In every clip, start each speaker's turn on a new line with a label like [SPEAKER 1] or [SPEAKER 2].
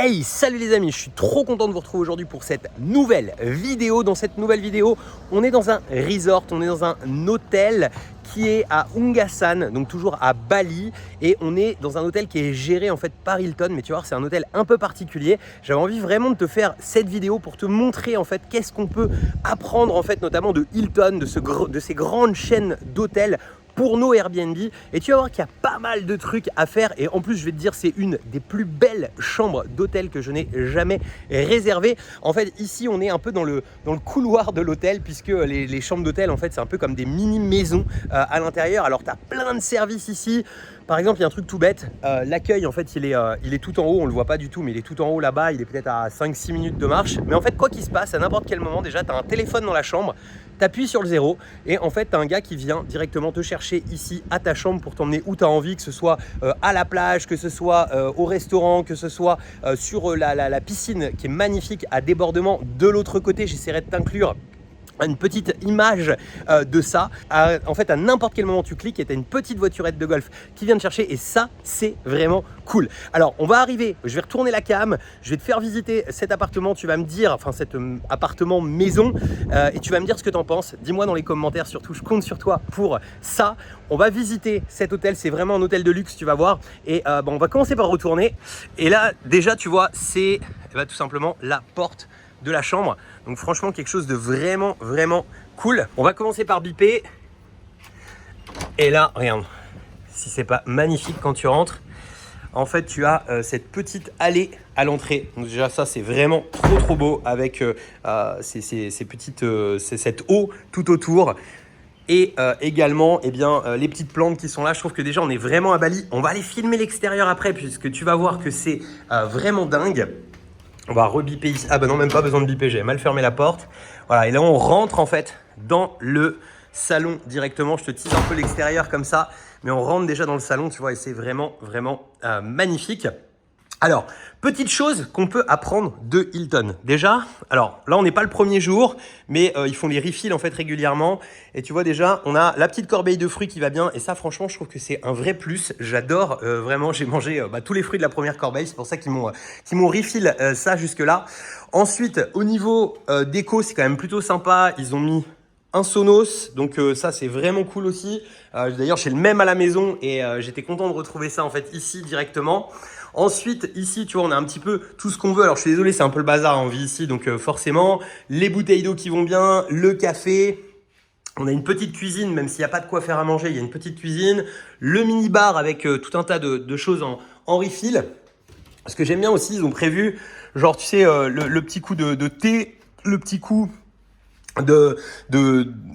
[SPEAKER 1] Hey, salut les amis, je suis trop content de vous retrouver aujourd'hui pour cette nouvelle vidéo. Dans cette nouvelle vidéo, on est dans un resort, on est dans un hôtel qui est à Unggasan, donc toujours à Bali, et on est dans un hôtel qui est géré en fait par Hilton, mais tu vois, c'est un hôtel un peu particulier. J'avais envie vraiment de te faire cette vidéo pour te montrer en fait qu'est-ce qu'on peut apprendre en fait, notamment de Hilton, de ces grandes chaînes d'hôtels pour nos Airbnb, et tu vas voir qu'il y a pas mal de trucs à faire. Et en plus je vais te dire, c'est une des plus belles chambres d'hôtel que je n'ai jamais réservées. En fait ici on est un peu dans le couloir de l'hôtel, puisque les chambres d'hôtel en fait c'est un peu comme des mini maisons à l'intérieur. Alors tu as plein de services ici. Par exemple, il y a un truc tout bête, l'accueil en fait il est tout en haut, on le voit pas du tout, mais il est tout en haut là-bas, il est peut-être à 5-6 minutes de marche. Mais en fait quoi qu'il se passe, à n'importe quel moment déjà, tu as un téléphone dans la chambre, tu appuies sur le 0 et en fait tu as un gars qui vient directement te chercher ici à ta chambre pour t'emmener où tu as envie, que ce soit à la plage, que ce soit au restaurant, que ce soit sur la piscine qui est magnifique à débordement de l'autre côté. J'essaierai de t'inclure une petite image de ça. En fait, à n'importe quel moment tu cliques et tu as une petite voiturette de golf qui vient te chercher, et ça c'est vraiment cool. Alors on va arriver, je vais retourner la cam, je vais te faire visiter cet appartement, tu vas me dire, enfin cet appartement maison, et tu vas me dire ce que tu en penses. Dis-moi dans les commentaires, surtout je compte sur toi pour ça. On va visiter cet hôtel, c'est vraiment un hôtel de luxe, tu vas voir. Et on va commencer par retourner, et là déjà tu vois c'est tout simplement la porte de la chambre. Donc franchement quelque chose de vraiment cool. On va commencer par biper. Et là regarde, si c'est pas magnifique quand tu rentres. En fait tu as cette petite allée à l'entrée. Donc déjà ça c'est vraiment trop beau, avec cette eau tout autour. Et également les petites plantes qui sont là. Je trouve que déjà on est vraiment à Bali. On va aller filmer l'extérieur après, puisque tu vas voir que c'est vraiment dingue. On va rebiper ici. Ah bah non, même pas besoin de biper, j'ai mal fermé la porte. Voilà, et là on rentre en fait dans le salon directement. Je te tease un peu l'extérieur comme ça, mais on rentre déjà dans le salon, tu vois, et c'est vraiment magnifique. Alors, petite chose qu'on peut apprendre de Hilton. Déjà, alors là on n'est pas le premier jour, mais ils font les refills en fait régulièrement. Et tu vois déjà, on a la petite corbeille de fruits qui va bien. Et ça franchement, je trouve que c'est un vrai plus. J'adore vraiment, j'ai mangé tous les fruits de la première corbeille. C'est pour ça qu'ils m'ont refill ça jusque là. Ensuite, au niveau déco, c'est quand même plutôt sympa. Ils ont mis un Sonos, donc ça c'est vraiment cool aussi. D'ailleurs j'ai le même à la maison, et j'étais content de retrouver ça en fait ici directement. Ensuite ici tu vois on a un petit peu tout ce qu'on veut. Alors je suis désolé, c'est un peu le bazar, on vit ici, donc forcément les bouteilles d'eau qui vont bien, le café. On a une petite cuisine, même s'il n'y a pas de quoi faire à manger, il y a une petite cuisine. Le mini bar avec tout un tas de choses en refill. Ce que j'aime bien aussi, ils ont prévu genre tu sais le petit coup de thé, le petit coup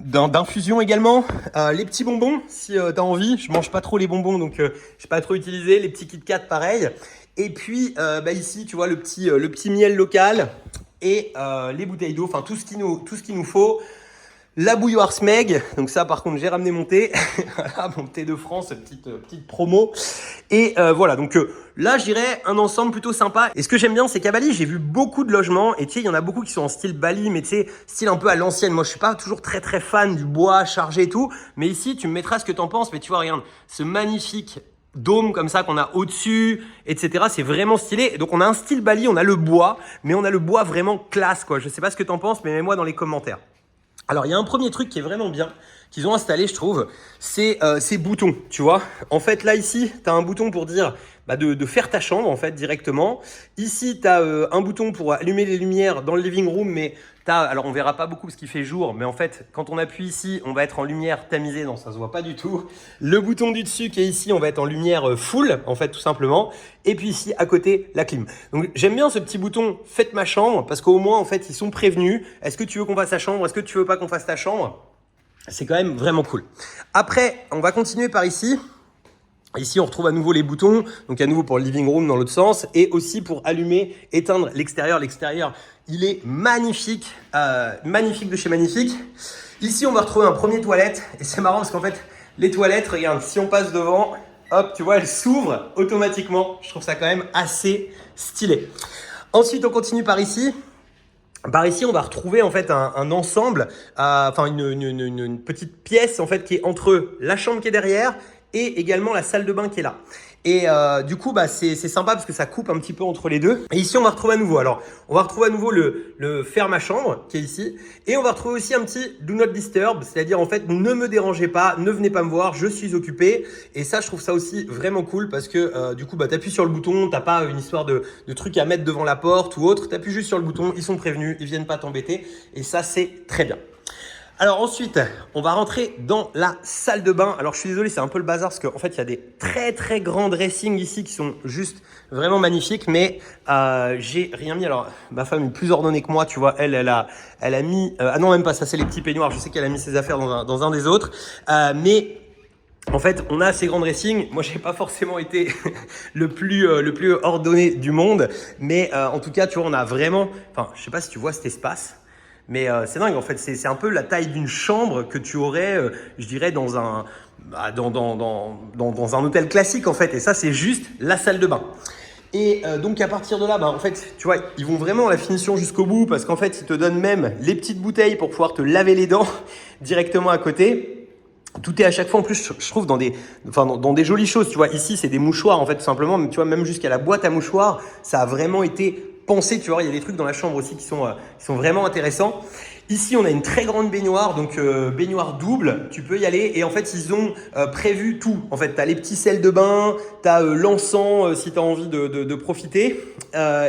[SPEAKER 1] d'infusion également, les petits bonbons si tu as envie. Je mange pas trop les bonbons, donc je n'ai pas trop utilisé. Les petits Kit Kat pareil. Et puis ici tu vois le petit miel local, et les bouteilles d'eau, enfin tout ce qu'il nous faut. La bouilloire Smeg, donc ça par contre j'ai ramené mon thé, voilà, mon thé de France, petite promo. Et voilà, donc là je dirais un ensemble plutôt sympa. Et ce que j'aime bien, c'est qu'à Bali j'ai vu beaucoup de logements, et tu sais il y en a beaucoup qui sont en style Bali, mais tu sais style un peu à l'ancienne. Moi je suis pas toujours très fan du bois chargé et tout, mais ici tu me mettras ce que t'en penses. Mais tu vois, regarde ce magnifique dôme comme ça qu'on a au-dessus, etc. C'est vraiment stylé. Donc on a un style Bali, on a le bois, mais on a le bois vraiment classe quoi. Je sais pas ce que t'en penses, mais mets-moi dans les commentaires. Alors, il y a un premier truc qui est vraiment bien, qu'ils ont installé, je trouve, c'est ces boutons, tu vois. En fait, là, ici, tu as un bouton pour dire de faire ta chambre, en fait, directement. Ici, tu as un bouton pour allumer les lumières dans le living room, mais alors on verra pas beaucoup parce qu'il fait jour, mais en fait, quand on appuie ici, on va être en lumière tamisée. Non, ça se voit pas du tout. Le bouton du dessus qui est ici, on va être en lumière full, en fait, tout simplement. Et puis ici, à côté, la clim. Donc, j'aime bien ce petit bouton « Faites ma chambre » parce qu'au moins, en fait, ils sont prévenus. Est-ce que tu veux qu'on fasse ta chambre? Est-ce que tu veux pas qu'on fasse ta chambre? C'est quand même vraiment cool. Après, on va continuer par ici. Ici, on retrouve à nouveau les boutons, donc à nouveau pour le living room dans l'autre sens, et aussi pour allumer, éteindre l'extérieur. L'extérieur, il est magnifique, magnifique de chez magnifique. Ici, on va retrouver un premier toilette, et c'est marrant parce qu'en fait, les toilettes, regarde, si on passe devant, hop, tu vois, elles s'ouvrent automatiquement. Je trouve ça quand même assez stylé. Ensuite, on continue par ici. Par ici, on va retrouver en fait un ensemble, enfin une petite pièce en fait qui est entre la chambre qui est derrière et également la salle de bain qui est là. Et du coup, bah, c'est sympa parce que ça coupe un petit peu entre les deux. Et ici, on va retrouver à nouveau. Alors, on va retrouver à nouveau le faire ma chambre qui est ici. Et on va retrouver aussi un petit do not disturb, c'est-à-dire en fait, ne me dérangez pas, ne venez pas me voir, je suis occupé. Et ça, je trouve ça aussi vraiment cool parce que du coup, bah, t'appuies sur le bouton, t'as pas une histoire de trucs à mettre devant la porte ou autre. T'appuies juste sur le bouton, ils sont prévenus, ils viennent pas t'embêter. Et ça, c'est très bien. Alors ensuite, on va rentrer dans la salle de bain. Alors je suis désolé, c'est un peu le bazar parce qu'en fait, il y a des très très grands dressings ici qui sont juste vraiment magnifiques. Mais j'ai rien mis. Alors ma femme est plus ordonnée que moi, tu vois. Elle a mis... ah non, même pas, ça c'est les petits peignoirs. Je sais qu'elle a mis ses affaires dans un des autres. Mais... En fait, on a ces grands dressings. Moi, j'ai pas forcément été le plus ordonné du monde. Mais en tout cas, tu vois, on a vraiment... Enfin, je sais pas si tu vois cet espace. Mais c'est dingue en fait, c'est un peu la taille d'une chambre que tu aurais, je dirais, dans un hôtel classique en fait. Et ça, c'est juste la salle de bain. Et donc à partir de là, bah, en fait, tu vois, ils vont vraiment à la finition jusqu'au bout parce qu'en fait, ils te donnent même les petites bouteilles pour pouvoir te laver les dents directement à côté. Tout est à chaque fois en plus, je trouve, dans des jolies choses. Tu vois, ici, c'est des mouchoirs en fait, tout simplement. Mais tu vois, même jusqu'à la boîte à mouchoirs, ça a vraiment été pensé. Tu vois, il y a des trucs dans la chambre aussi qui sont vraiment intéressants. Ici, on a une très grande baignoire, donc baignoire double, tu peux y aller. Et en fait, ils ont prévu tout. En fait, tu as les petits sels de bain, tu as l'encens si tu as envie de profiter.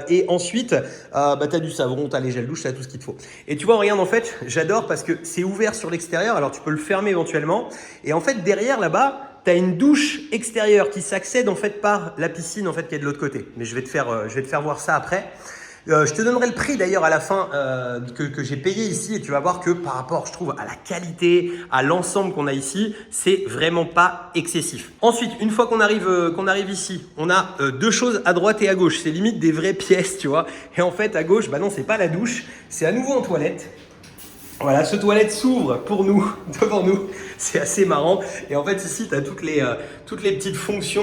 [SPEAKER 1] Et ensuite, bah, tu as du savon, tu as les gels douche, tu as tout ce qu'il te faut. Et tu vois, regarde, en fait, j'adore parce que c'est ouvert sur l'extérieur. Alors, tu peux le fermer éventuellement. Et en fait, derrière, là-bas, tu as une douche extérieure qui s'accède en fait par la piscine en fait, qui est de l'autre côté. Mais je vais te faire voir ça après. Je te donnerai le prix d'ailleurs à la fin que j'ai payé ici et tu vas voir que par rapport, je trouve, à la qualité, à l'ensemble qu'on a ici, c'est vraiment pas excessif. Ensuite, une fois qu'on arrive ici, on a deux choses à droite et à gauche. C'est limite des vraies pièces, tu vois. Et en fait, à gauche, bah non, c'est pas la douche, c'est à nouveau en toilette. Voilà, ce toilette s'ouvre pour nous, devant nous. C'est assez marrant. Et en fait, ici, tu as toutes les petites fonctions.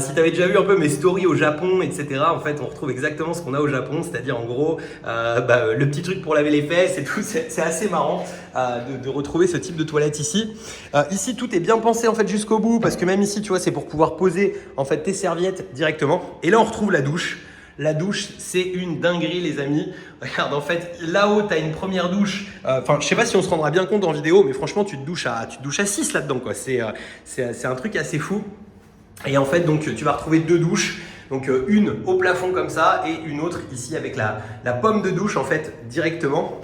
[SPEAKER 1] Si tu avais déjà vu un peu mes stories au Japon, etc., en fait, on retrouve exactement ce qu'on a au Japon. C'est-à-dire, en gros, le petit truc pour laver les fesses et tout. C'est assez marrant de retrouver ce type de toilette ici. Ici, tout est bien pensé en fait jusqu'au bout. Parce que même ici, tu vois, c'est pour pouvoir poser en fait tes serviettes directement. Et là, on retrouve la douche. La douche, c'est une dinguerie, les amis. Regarde, en fait, là-haut, tu as une première douche. Enfin, je sais pas si on se rendra bien compte en vidéo, mais franchement, tu te douches à 6 là-dedans, quoi. C'est un truc assez fou. Et en fait, donc, tu vas retrouver deux douches. Donc, une au plafond comme ça et une autre ici avec la pomme de douche, en fait, directement.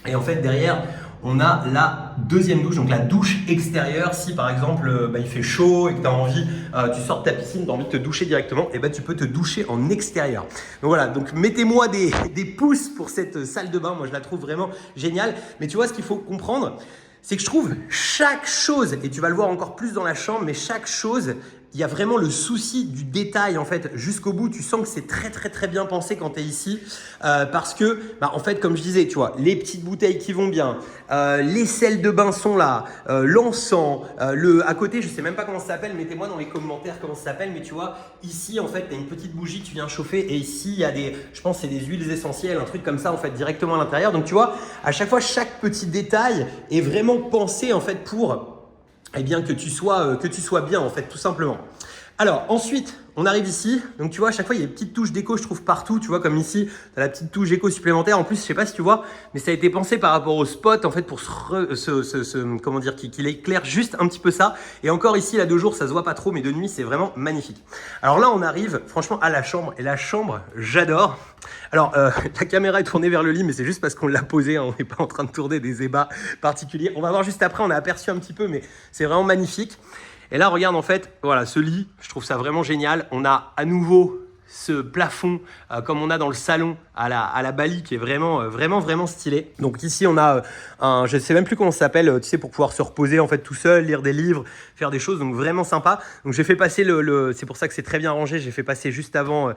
[SPEAKER 1] Et en fait, derrière, on a la deuxième douche, donc la douche extérieure. Si par exemple il fait chaud et que tu as envie, tu sors de ta piscine, tu as envie de te doucher directement, et tu peux te doucher en extérieur. Donc voilà, donc mettez-moi des pouces pour cette salle de bain. Moi, je la trouve vraiment géniale. Mais tu vois, ce qu'il faut comprendre, c'est que je trouve chaque chose, et tu vas le voir encore plus dans la chambre, mais chaque chose, il y a vraiment le souci du détail en fait jusqu'au bout. Tu sens que c'est très très très bien pensé quand tu es ici parce que en fait, comme je disais, tu vois, les petites bouteilles qui vont bien, les sels de bain sont là, l'encens, à côté, je sais même pas comment ça s'appelle, mettez-moi dans les commentaires comment ça s'appelle, mais tu vois, ici en fait, tu as une petite bougie, tu viens chauffer, et ici il y a je pense c'est des huiles essentielles, un truc comme ça en fait directement à l'intérieur. Donc tu vois, à chaque fois, chaque petit détail est vraiment pensé en fait pour bien que tu sois bien en fait, tout simplement. Alors ensuite, on arrive ici. Donc tu vois, à chaque fois, il y a des petites touches d'écho, je trouve, partout. Tu vois, comme ici, tu as la petite touche d'écho supplémentaire. En plus, je sais pas si tu vois, mais ça a été pensé par rapport au spot en fait pour comment dire, qu'il éclaire juste un petit peu ça. Et encore ici, là, de jour, ça se voit pas trop, mais de nuit, c'est vraiment magnifique. Alors là, on arrive franchement à la chambre. Et la chambre, j'adore. Alors, la caméra est tournée vers le lit, mais c'est juste parce qu'on l'a posé. Hein, on n'est pas en train de tourner des ébats particuliers. On va voir juste après, on a aperçu un petit peu, mais c'est vraiment magnifique. Et là, regarde, en fait, voilà, ce lit, je trouve ça vraiment génial. On a à nouveau ce plafond comme on a dans le salon à la Bali qui est vraiment stylé. Donc ici, on a je ne sais même plus comment ça s'appelle, tu sais, pour pouvoir se reposer en fait tout seul, lire des livres, faire des choses, donc vraiment sympa. Donc j'ai fait passer c'est pour ça que c'est très bien rangé, j'ai fait passer juste avant,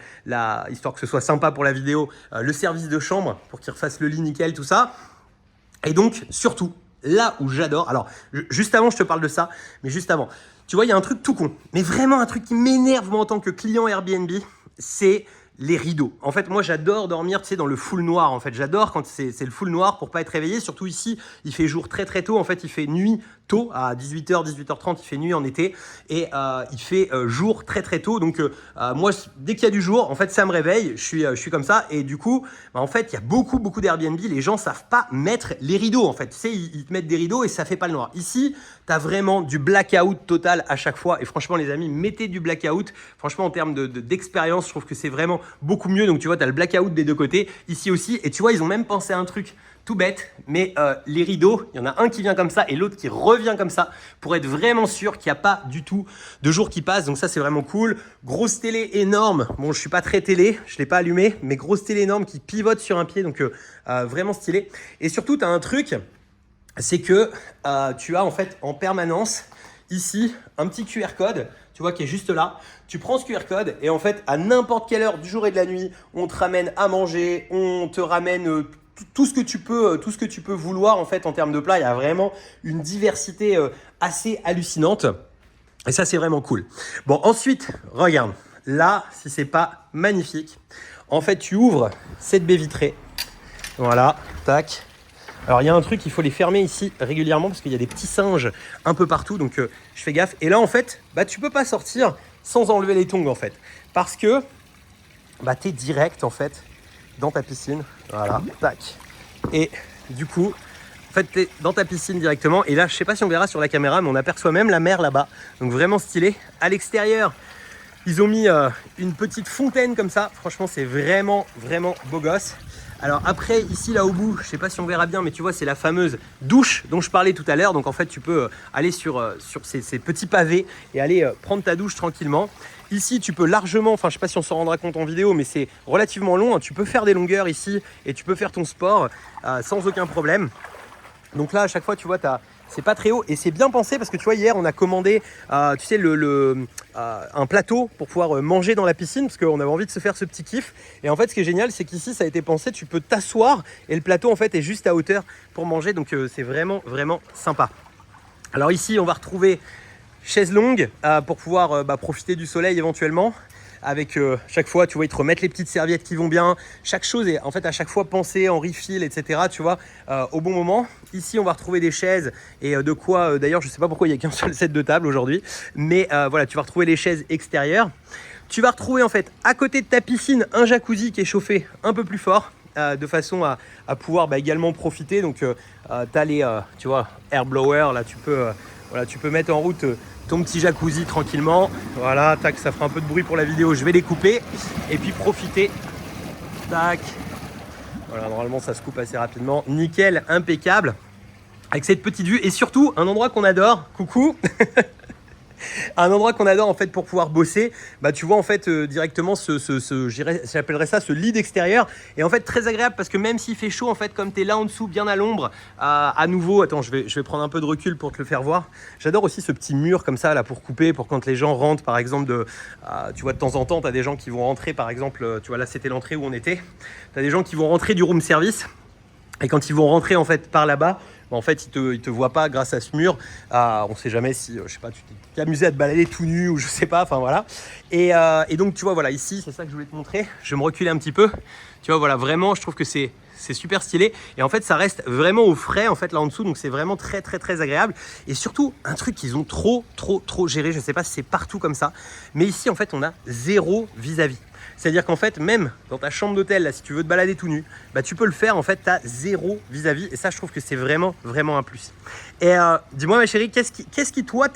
[SPEAKER 1] histoire que ce soit sympa pour la vidéo, le service de chambre pour qu'il refasse le lit nickel, tout ça. Et donc, surtout, là où j'adore, alors juste avant, je te parle de ça, mais juste avant, tu vois, il y a un truc tout con, mais vraiment un truc qui m'énerve moi en tant que client Airbnb, c'est les rideaux. En fait, moi, j'adore dormir, tu sais, dans le full noir. En fait, j'adore quand c'est le full noir pour pas être réveillé. Surtout ici, il fait jour très très tôt. En fait, il fait nuit tôt, à 18h, 18h30, il fait nuit en été et il fait jour très très tôt. Donc moi, dès qu'il y a du jour, en fait, ça me réveille, je suis comme ça et du coup, bah, en fait, il y a beaucoup d'Airbnb, les gens savent pas mettre les rideaux en fait. Tu sais, ils te mettent des rideaux et ça fait pas le noir. Ici, tu as vraiment du blackout total à chaque fois et franchement, les amis, mettez du blackout. Franchement, en termes d'expérience, je trouve que c'est vraiment beaucoup mieux. Donc tu vois, tu as le blackout des deux côtés, ici aussi et tu vois, ils ont même pensé à un truc tout bête, mais les rideaux, il y en a un qui vient comme ça et l'autre qui revient comme ça pour être vraiment sûr qu'il n'y a pas du tout de jour qui passe. Donc ça, c'est vraiment cool. Grosse télé énorme. Bon, je suis pas très télé, je l'ai pas allumé, mais grosse télé énorme qui pivote sur un pied, donc vraiment stylé. Et surtout, tu as un truc, c'est que tu as en fait en permanence ici un petit QR code, tu vois, qui est juste là. Tu prends ce QR code et en fait, à n'importe quelle heure du jour et de la nuit, on te ramène à manger, on te ramène tout ce que tu peux vouloir en fait en termes de plats. Il y a vraiment une diversité assez hallucinante et ça c'est vraiment cool. Bon, ensuite regarde là, si c'est pas magnifique, en fait tu ouvres cette baie vitrée, voilà, tac. Alors il y a un truc, il faut les fermer ici régulièrement parce qu'il y a des petits singes un peu partout, donc je fais gaffe. Et là en fait, bah tu peux pas sortir sans enlever les tongs en fait, parce que bah t'es direct en fait dans ta piscine, voilà, tac. Et du coup, en fait, tu es dans ta piscine directement. Et là, je sais pas si on verra sur la caméra, mais on aperçoit même la mer là-bas. Donc vraiment stylé. À l'extérieur, ils ont mis une petite fontaine comme ça. Franchement, c'est vraiment beau gosse. Alors après, ici, là au bout, je sais pas si on verra bien, mais tu vois, c'est la fameuse douche dont je parlais tout à l'heure. Donc en fait, tu peux aller sur ces petits pavés et aller prendre ta douche tranquillement. Ici, tu peux largement, enfin je sais pas si on s'en rendra compte en vidéo, mais c'est relativement long, hein. Tu peux faire des longueurs ici et tu peux faire ton sport sans aucun problème. Donc là, à chaque fois, tu vois, c'est pas très haut et c'est bien pensé parce que tu vois, hier, on a commandé, tu sais, un plateau pour pouvoir manger dans la piscine parce qu'on avait envie de se faire ce petit kiff. Et en fait, ce qui est génial, c'est qu'ici, ça a été pensé, tu peux t'asseoir et le plateau, en fait, est juste à hauteur pour manger. Donc, c'est vraiment sympa. Alors ici, on va retrouver chaise longue pour pouvoir profiter du soleil éventuellement. Avec chaque fois, tu vois, ils te remettent les petites serviettes qui vont bien. Chaque chose est en fait à chaque fois pensée en refill, etc. Tu vois, au bon moment. Ici, on va retrouver des chaises et de quoi, d'ailleurs, je sais pas pourquoi il y a qu'un seul set de table aujourd'hui. Mais voilà, tu vas retrouver les chaises extérieures. Tu vas retrouver en fait à côté de ta piscine un jacuzzi qui est chauffé un peu plus fort. De façon à pouvoir également profiter. Donc, tu as les, tu vois, air blower. Là, tu peux mettre en route ton petit jacuzzi tranquillement. Voilà, tac, ça fera un peu de bruit pour la vidéo. Je vais les couper et puis profiter. Tac. Voilà, normalement, ça se coupe assez rapidement. Nickel, impeccable. Avec cette petite vue et surtout, un endroit qu'on adore. Coucou. Un endroit qu'on adore en fait pour pouvoir bosser, bah tu vois en fait directement j'appellerais ça ce lit extérieur et en fait très agréable parce que même s'il fait chaud en fait comme tu es là en dessous bien à l'ombre, à nouveau, attends je vais prendre un peu de recul pour te le faire voir. J'adore aussi ce petit mur comme ça là pour couper, pour quand les gens rentrent par exemple tu vois de temps en temps tu as des gens qui vont rentrer par exemple, tu vois là c'était l'entrée où on était, tu as des gens qui vont rentrer du room service et quand ils vont rentrer en fait par là-bas, en fait, ils te voient pas grâce à ce mur. On sait jamais si, je sais pas, tu t'es amusé à te balader tout nu ou je sais pas. Enfin voilà. Et donc tu vois, voilà, ici, c'est ça que je voulais te montrer. Je vais me reculer un petit peu. Tu vois, voilà, vraiment, je trouve que c'est super stylé. Et en fait, ça reste vraiment au frais en fait là en dessous. Donc c'est vraiment très agréable. Et surtout, un truc qu'ils ont trop géré. Je sais pas si c'est partout comme ça, mais ici, en fait, on a zéro vis-à-vis. C'est-à-dire qu'en fait, même dans ta chambre d'hôtel, là, si tu veux te balader tout nu, bah, tu peux le faire. En fait, tu as zéro vis-à-vis. Et ça, je trouve que c'est vraiment un plus. Et dis-moi, ma chérie, qu'est-ce qui toi,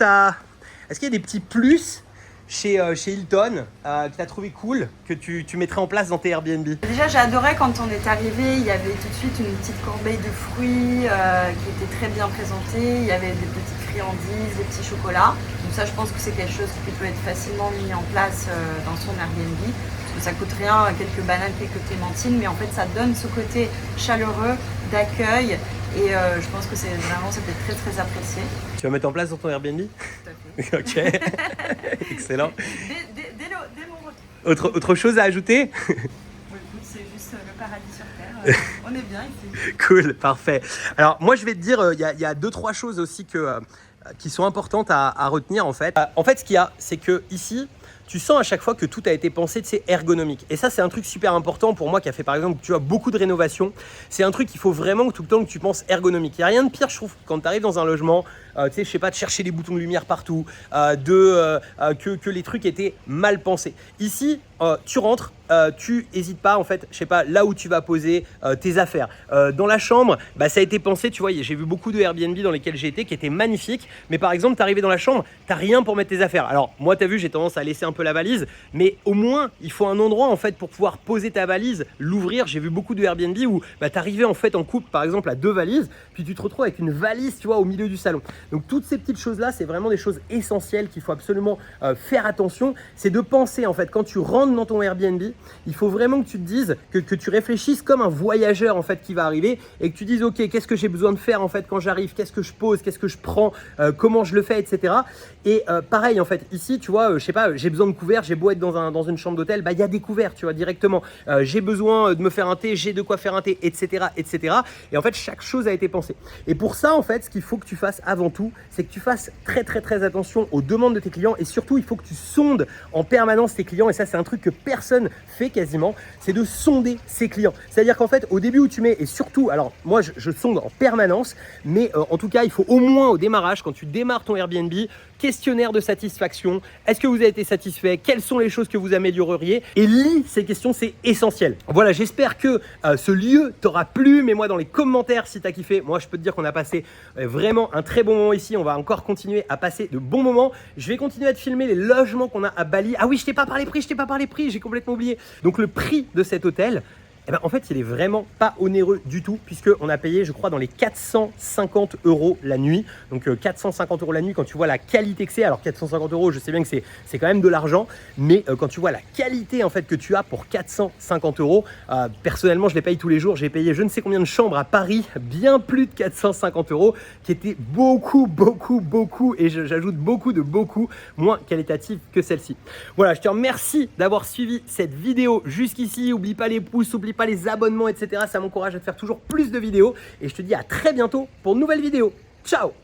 [SPEAKER 1] est-ce qu'il y a des petits plus chez Hilton que tu as trouvé cool, que tu mettrais en place dans tes Airbnb?
[SPEAKER 2] Déjà, j'ai adoré quand on est arrivé, il y avait tout de suite une petite corbeille de fruits qui était très bien présentée. Il y avait des petites friandises, des petits chocolats. Donc ça, je pense que c'est quelque chose qui peut être facilement mis en place dans son Airbnb. Parce que ça coûte rien, quelques bananes, quelques clémentines, mais en fait, ça donne ce côté chaleureux, d'accueil. Et je pense que ça peut être très apprécié.
[SPEAKER 1] Tu vas mettre en place dans ton Airbnb?
[SPEAKER 2] Tout à fait.
[SPEAKER 1] Ok, excellent.
[SPEAKER 2] Dès mon retour.
[SPEAKER 1] Autre chose à ajouter?
[SPEAKER 2] Bon, écoute, c'est juste le paradis sur Terre. On est bien ici.
[SPEAKER 1] Cool, parfait. Alors moi je vais te dire, il y a 2-3 choses aussi qui sont importantes à retenir en fait. En fait, ce qu'il y a, c'est que ici, tu sens à chaque fois que tout a été pensé, tu sais, ergonomique. Et ça, c'est un truc super important pour moi qui a fait par exemple, tu as beaucoup de rénovations. C'est un truc qu'il faut vraiment que tout le temps que tu penses ergonomique. Il n'y a rien de pire, je trouve, quand tu arrives dans un logement, tu sais, je sais pas, de chercher des boutons de lumière partout, que les trucs étaient mal pensés. Ici, tu rentres, tu hésites pas en fait, je sais pas, là où tu vas poser tes affaires. Dans la chambre, bah, ça a été pensé, tu vois, j'ai vu beaucoup de Airbnb dans lesquels j'ai été qui étaient magnifiques, mais par exemple, tu arrivé dans la chambre, tu n'as rien pour mettre tes affaires. Alors, moi, tu as vu, j'ai tendance à laisser un peu la valise, mais au moins, il faut un endroit en fait pour pouvoir poser ta valise, l'ouvrir. J'ai vu beaucoup de Airbnb où bah, tu arrivais en fait en couple, par exemple, à 2 valises, puis tu te retrouves avec une valise, tu vois, au milieu du salon. Donc, toutes ces petites choses-là, c'est vraiment des choses essentielles qu'il faut absolument faire attention. C'est de penser en fait, quand tu rentres dans ton Airbnb, il faut vraiment que tu te dises, que tu réfléchisses comme un voyageur en fait qui va arriver et que tu dises ok, qu'est-ce que j'ai besoin de faire en fait quand j'arrive, qu'est-ce que je pose, qu'est-ce que je prends, comment je le fais, etc. Et pareil en fait, ici tu vois, je sais pas, j'ai besoin de couverts, j'ai beau être dans une chambre d'hôtel, bah il y a des couverts, tu vois, directement. J'ai besoin de me faire un thé, j'ai de quoi faire un thé, etc., etc. Et en fait, chaque chose a été pensée. Et pour ça, en fait, ce qu'il faut que tu fasses avant tout, c'est que tu fasses très très très attention aux demandes de tes clients et surtout, il faut que tu sondes en permanence tes clients. Et ça, c'est un truc que personne fait quasiment, c'est de sonder ses clients. C'est-à-dire qu'en fait, au début où tu mets, et surtout, alors moi, je sonde en permanence, mais en tout cas, il faut au moins au démarrage, quand tu démarres ton Airbnb, questionnaire de satisfaction. Est-ce que vous avez été satisfait? Quelles sont les choses que vous amélioreriez? Et lis ces questions, c'est essentiel. Voilà, j'espère que ce lieu t'aura plu. Mets-moi dans les commentaires si t'as kiffé. Moi, je peux te dire qu'on a passé vraiment un très bon moment ici. On va encore continuer à passer de bons moments. Je vais continuer à te filmer les logements qu'on a à Bali. Ah oui, je t'ai pas parlé prix, j'ai complètement oublié. Donc le prix de cet hôtel, eh ben, en fait, il est vraiment pas onéreux du tout puisqu'on a payé, je crois, dans les 450 € la nuit. Donc 450 € la nuit quand tu vois la qualité que c'est. Alors 450 €, je sais bien que c'est quand même de l'argent, mais quand tu vois la qualité en fait que tu as pour 450 €, personnellement, je les paye tous les jours. J'ai payé je ne sais combien de chambres à Paris, bien plus de 450 €, qui étaient beaucoup, et j'ajoute beaucoup moins qualitatives que celle-ci. Voilà, je te remercie d'avoir suivi cette vidéo jusqu'ici. Oublie pas les pouces, oublie pas les abonnements, etc. Ça m'encourage à te faire toujours plus de vidéos. Et je te dis à très bientôt pour une nouvelle vidéo. Ciao!